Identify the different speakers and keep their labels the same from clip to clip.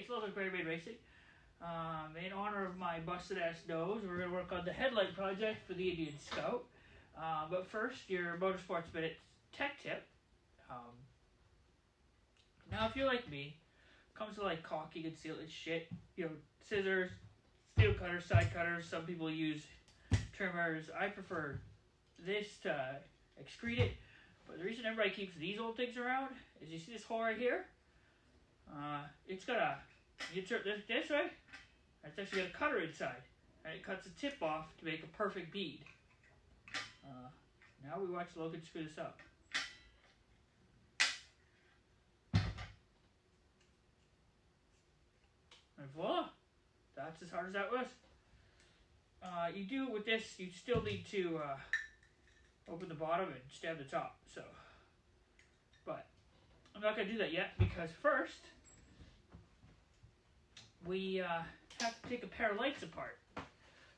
Speaker 1: it's Logan Made Racing. In honor of my busted ass nose, we're going to work on the headlight project for the Indian Scout. But first, your Motorsports Minute tech tip. Now, if you're like me, comes to like caulking and sealing shit, you know, scissors, steel cutters, side cutters. Some people use trimmers. I prefer this to excrete it. But the reason everybody keeps these old things around is you see this hole right here? It's got a, you turn this way, it's actually got a cutter inside. And it cuts the tip off to make a perfect bead. Now we watch Logan screw this up. And voila! That's as hard as that was. You do with this, you still need to open the bottom and stab the top. So, but I'm not going to do that yet because first we have to take a pair of lights apart.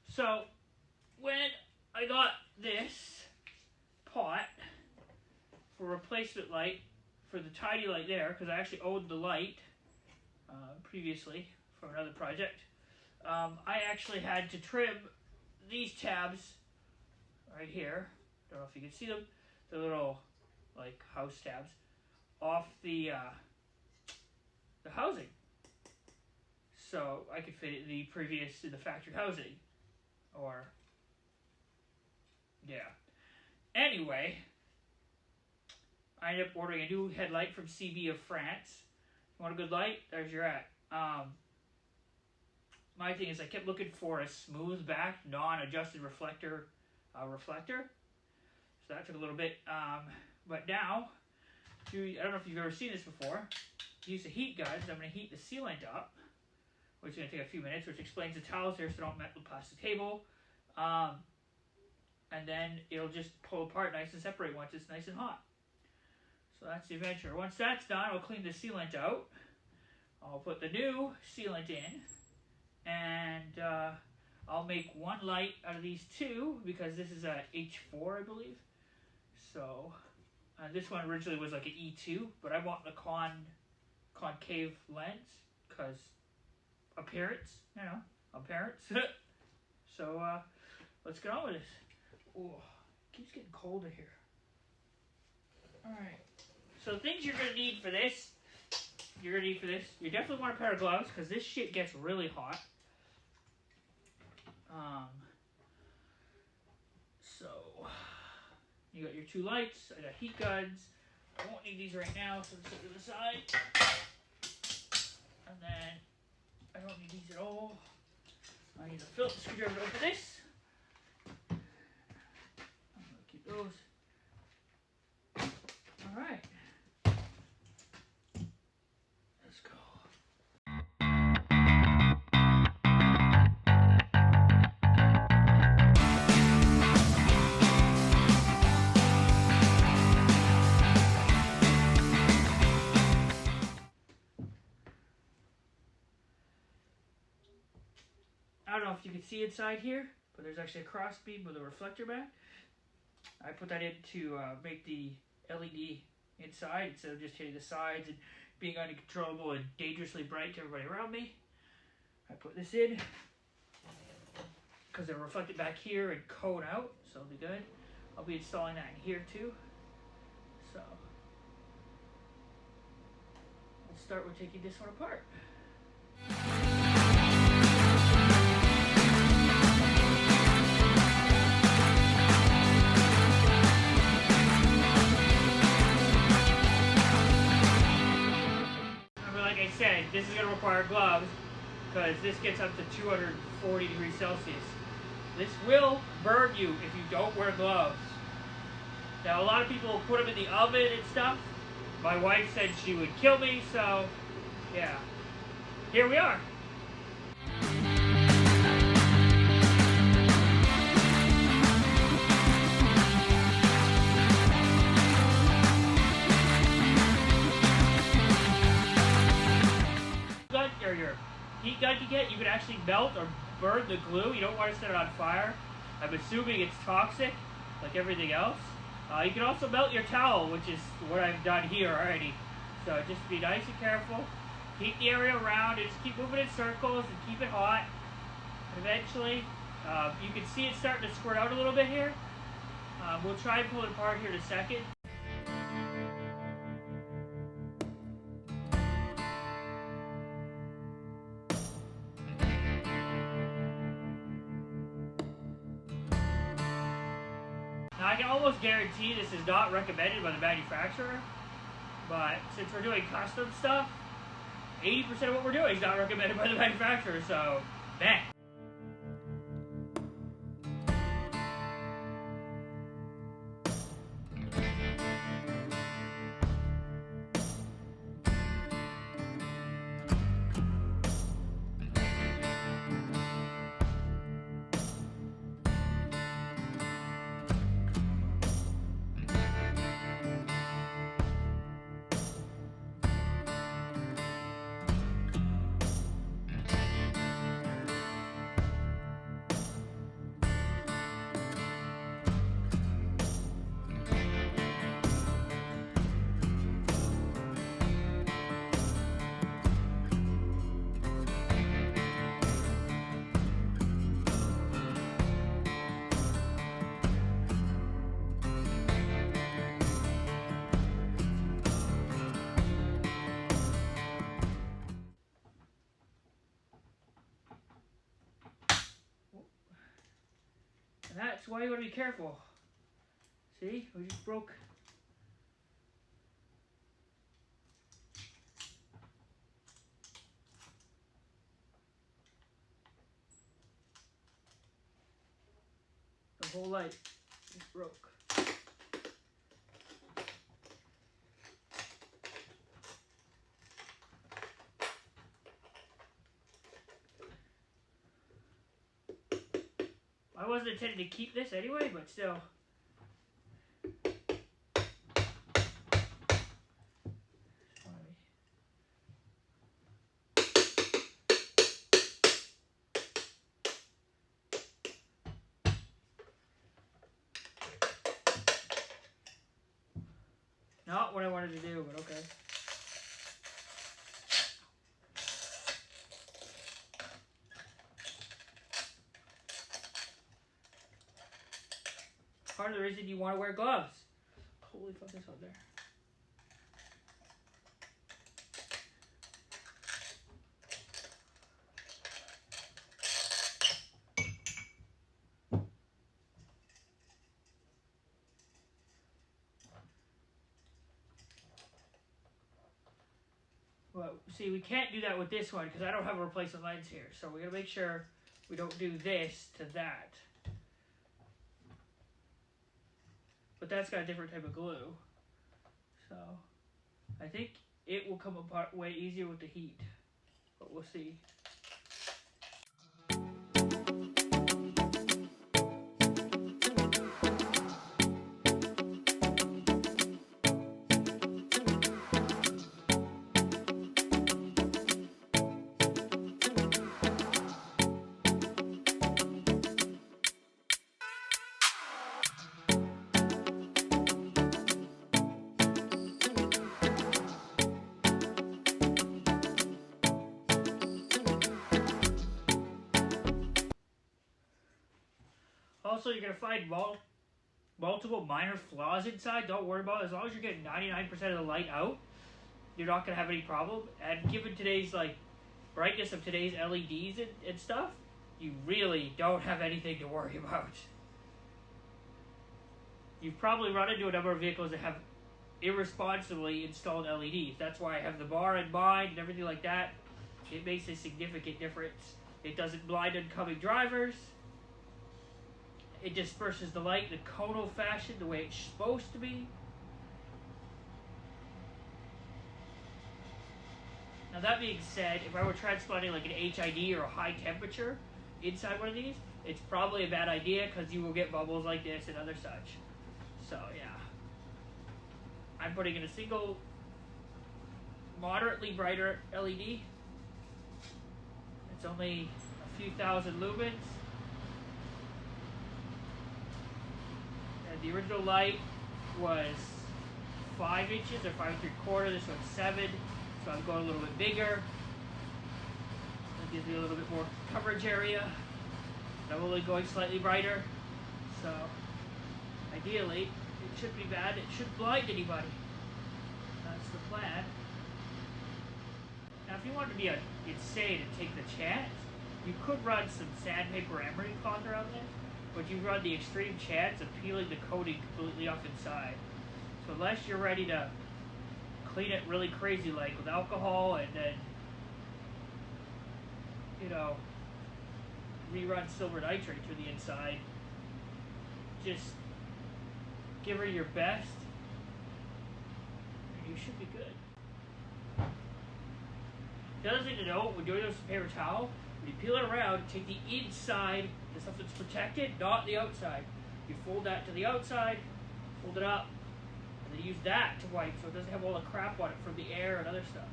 Speaker 1: So when I got this pot for replacement light for the tiny light there, because I actually owned the light previously from another project, I actually had to trim these tabs right here. Don't know if you can see them. The little like house tabs off the housing, so I could fit it in the factory housing, or yeah. Anyway, I ended up ordering a new headlight from CB of France. You want a good light? There's your at. My thing is I kept looking for a smooth back, non-adjusted reflector. So that took a little bit. But now, I don't know if you've ever seen this before. Use the heat guns. I'm going to heat the sealant up, which is going to take a few minutes, which explains the towels here so don't melt the plastic table. And then it'll just pull apart nice and separate once it's nice and hot. So that's the adventure. Once that's done, I'll clean the sealant out. I'll put the new sealant in. And I'll make one light out of these two because this is a H4, I believe. So this one originally was like an E2, but I want the concave lens because appearance, you know, appearance. So let's get on with this. Oh, it keeps getting colder here. Alright, so things you're going to need for this, you definitely want a pair of gloves because this shit gets really hot. So, you got your two lights, I got heat guns. I won't need these right now, so let's set them aside. And then, I don't need these at all. I need a Phillips screwdriver to open this. I'm going to keep those. Alright. Let's go. I don't know if you can see inside here, but there's actually a cross beam with a reflector back. I put that in to make the LED inside instead of just hitting the sides and being uncontrollable and dangerously bright to everybody around me. I put this in because it'll reflect it back here and cone out, so it'll be good. I'll be installing that in here too. So let's start with taking this one apart. This is going to require gloves because this gets up to 240 degrees Celsius. This will burn you if you don't wear gloves. Now, a lot of people put them in the oven and stuff. My wife said she would kill me, so yeah. Here we are. Your heat gun you could actually melt or burn the glue. You don't want to set it on fire. I'm assuming it's toxic, like everything else. You can also melt your towel, which is what I've done here already. So just be nice and careful. heat the area around and just keep moving in circles and keep it hot. And eventually, you can see it starting to squirt out a little bit here. We'll try and pull it apart here in a second. Now I can almost guarantee this is not recommended by the manufacturer, but since we're doing custom stuff, 80% of what we're doing is not recommended by the manufacturer, so bang. And that's why you want to be careful. See, we just broke. The whole light just broke. I wasn't intending to keep this anyway, but still. Not what I wanted to do, but okay. Part of the reason you want to wear gloves. Holy fuck, it's out there. Well, see, we can't do that with this one because I don't have a replacement lens here. So we're going to make sure we don't do this to that. But that's got a different type of glue. So I think it will come apart way easier with the heat. But we'll see. Also, you're going to find multiple minor flaws inside. Don't worry about it. As long as you're getting 99% of the light out, you're not going to have any problem. And given today's brightness of today's LEDs and stuff, you really don't have anything to worry about. You've probably run into a number of vehicles that have irresponsibly installed LEDs. That's why I have the bar in mind and everything like that. It makes a significant difference. It doesn't blind oncoming drivers. It disperses the light in a conal fashion the way it's supposed to be. Now that being said, if I were transplanting like an HID or a high temperature inside one of these, it's probably a bad idea because you will get bubbles like this and other such. So yeah. I'm putting in a single moderately brighter LED. It's only a few thousand lumens. The original light was 5 inches or 5 3/4. This one's 7, so I'm going a little bit bigger. gives me a little bit more coverage area. I'm only going slightly brighter, so ideally it shouldn't be bad. It shouldn't blind anybody. That's the plan. Now if you want to be insane and take the chance, you could run some sandpaper emery cloth around this, but you run the extreme chance of peeling the coating completely off inside. So unless you're ready to clean it really crazy like with alcohol and then, you know, rerun silver nitrate through the inside, just give her your best and you should be good. The other thing to note when doing this with paper towel, when you peel it around, take the inside, the stuff that's protected, not the outside. You fold that to the outside, fold it up, and then use that to wipe so it doesn't have all the crap on it from the air and other stuff.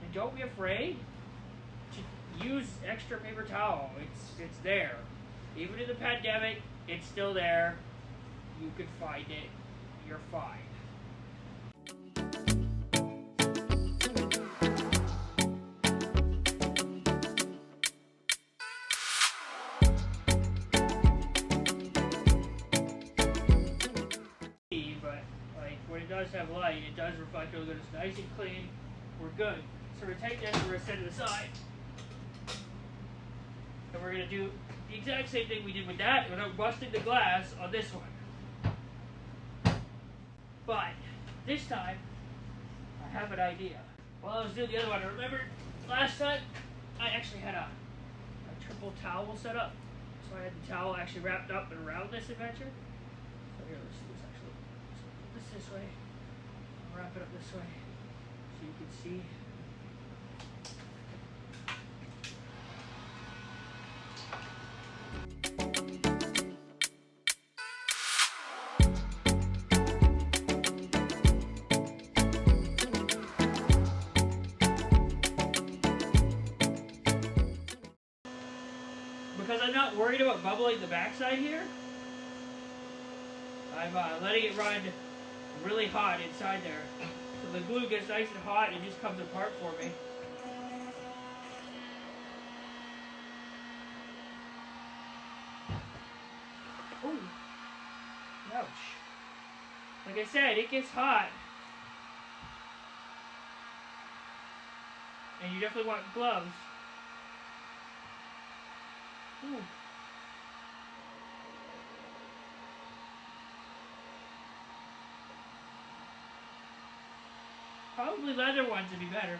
Speaker 1: And don't be afraid to use extra paper towel. It's there. Even in the pandemic, it's still there. You can find it. You're fine. But like when it does have light, it does reflect really good. It's nice and clean. We're good. So we're gonna take this and we're gonna set it aside. And we're gonna do the exact same thing we did with that without busting the glass on this one. But this time, I have an idea. While I was doing the other one, I remembered last time I actually had a triple towel set up. So I had the towel actually wrapped up and around this adventure. So here, let's actually put this way. I'll wrap it up this way so you can see. Because I'm not worried about bubbling the backside here, I'm letting it run really hot inside there. So the glue gets nice and hot and it just comes apart for me. Ooh. Ouch. Like I said, it gets hot. And you definitely want gloves. Ooh. Probably leather ones would be better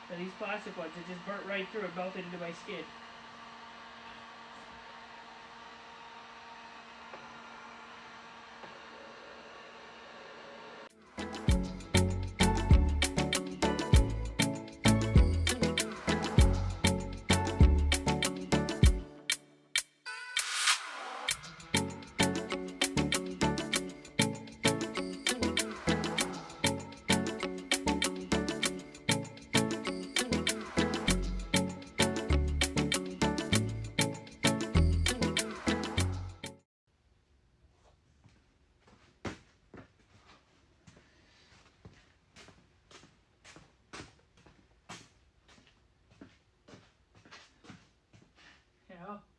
Speaker 1: than these plastic ones that just burnt right through and melted into my skin.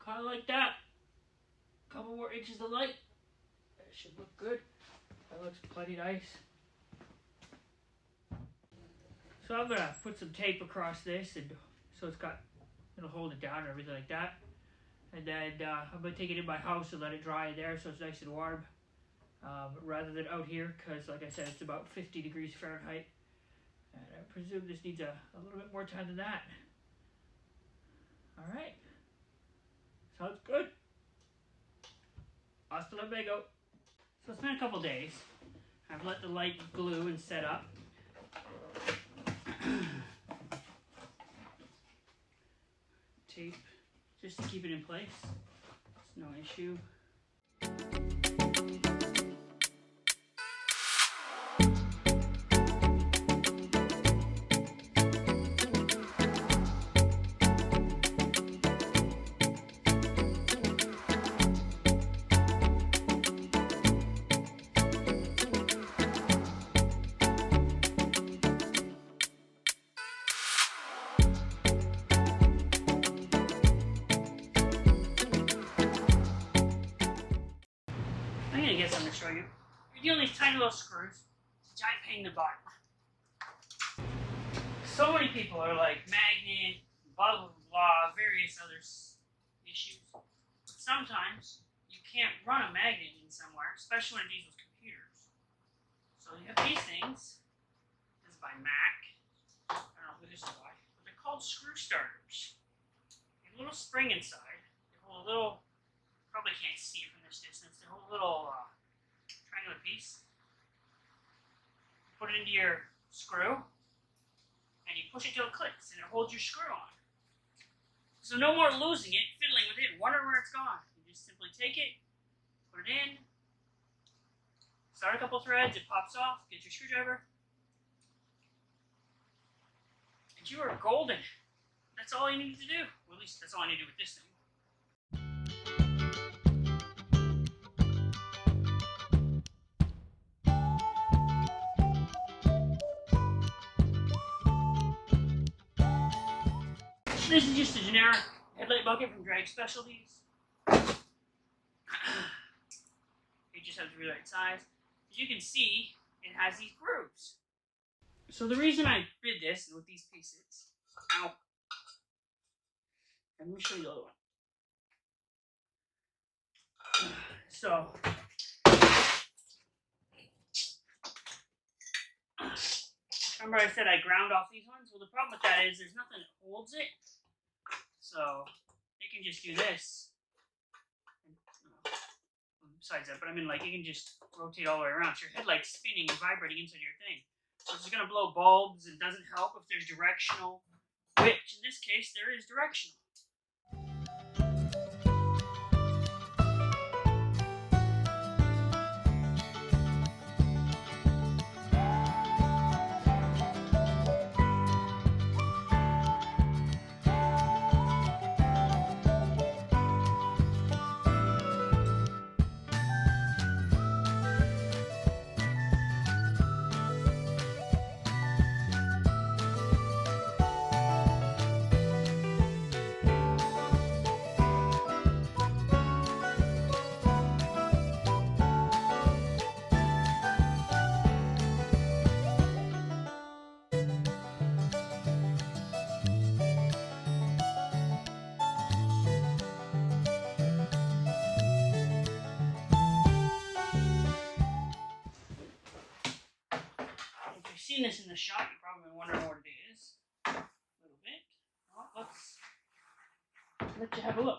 Speaker 1: Kind of like that. A couple more inches of light. That should look good. That looks plenty nice. So I'm gonna put some tape across this, and so it'll hold it down and everything like that. And then I'm gonna take it in my house and let it dry in there so it's nice and warm, rather than out here, because like I said, it's about 50 degrees Fahrenheit. And I presume this needs a little bit more time than that. All right. Sounds good. Hasta luego. So it's been a couple days. I've let the light glue and set up. Tape just to keep it in place. It's no issue. show you. You're dealing with these tiny little screws. It's a giant pain in the butt. So many people are like magnet, blah blah blah, various other issues. But sometimes you can't run a magnet in somewhere, especially when it deals with computers. So you have these things. This is by Mac. I don't know who this is by, but they're called screw starters. They have a little spring inside. They hold a little. Probably can't see it from this distance. They hold a little triangular piece. Put it into your screw. And you push it till it clicks, and it holds your screw on. So no more losing it, fiddling with it, wondering where it's gone. You just simply take it, put it in, start a couple threads, it pops off, get your screwdriver, and you are golden. That's all you need to do. Well, at least that's all I need to do with this thing. This is just a generic headlight bucket from Drag Specialties. It just has to be the right size. As you can see, it has these grooves. So the reason I did this with these pieces, ow, and let me show you the other one. So, remember I said I ground off these ones? Well, the problem with that is there's nothing that holds it. So, you can just do this. Besides that, but I mean, like, you can just rotate all the way around. So your headlight's spinning and vibrating inside your thing. So it's going to blow bulbs. It doesn't help if there's directional, which in this case, there is directional. Seen this in the shop, you're probably wondering what it is. A little bit. Well, let's let you have a look.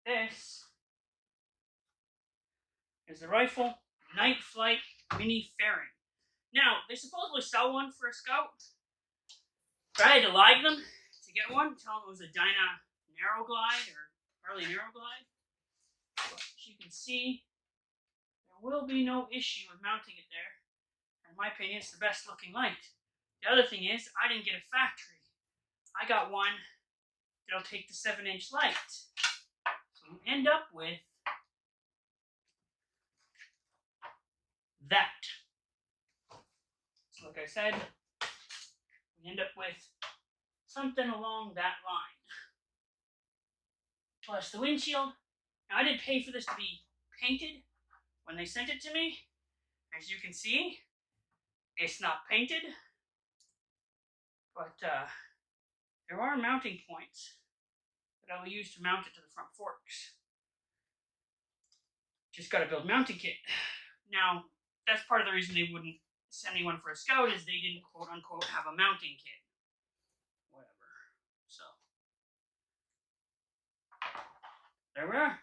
Speaker 1: This is the Rifle Night Flight Mini Fairing. Now, they supposedly sell one for a Scout, but I had to lie to them to get one, tell them it was a Dyna Narrow Glide or Harley Narrow Glide. But as you can see, there will be no issue with mounting it there. In my opinion, it's the best looking light. The other thing is, I didn't get a factory. I got one that'll take the 7-inch light. So you end up with that. So like I said, we end up with something along that line. Plus the windshield. Now, I did pay for this to be painted when they sent it to me. As you can see, it's not painted, but there are mounting points that I will use to mount it to the front forks. Just got to build mounting kit. Now, that's part of the reason they wouldn't send me one for a Scout is they didn't quote unquote have a mounting kit. Whatever. So, there we are.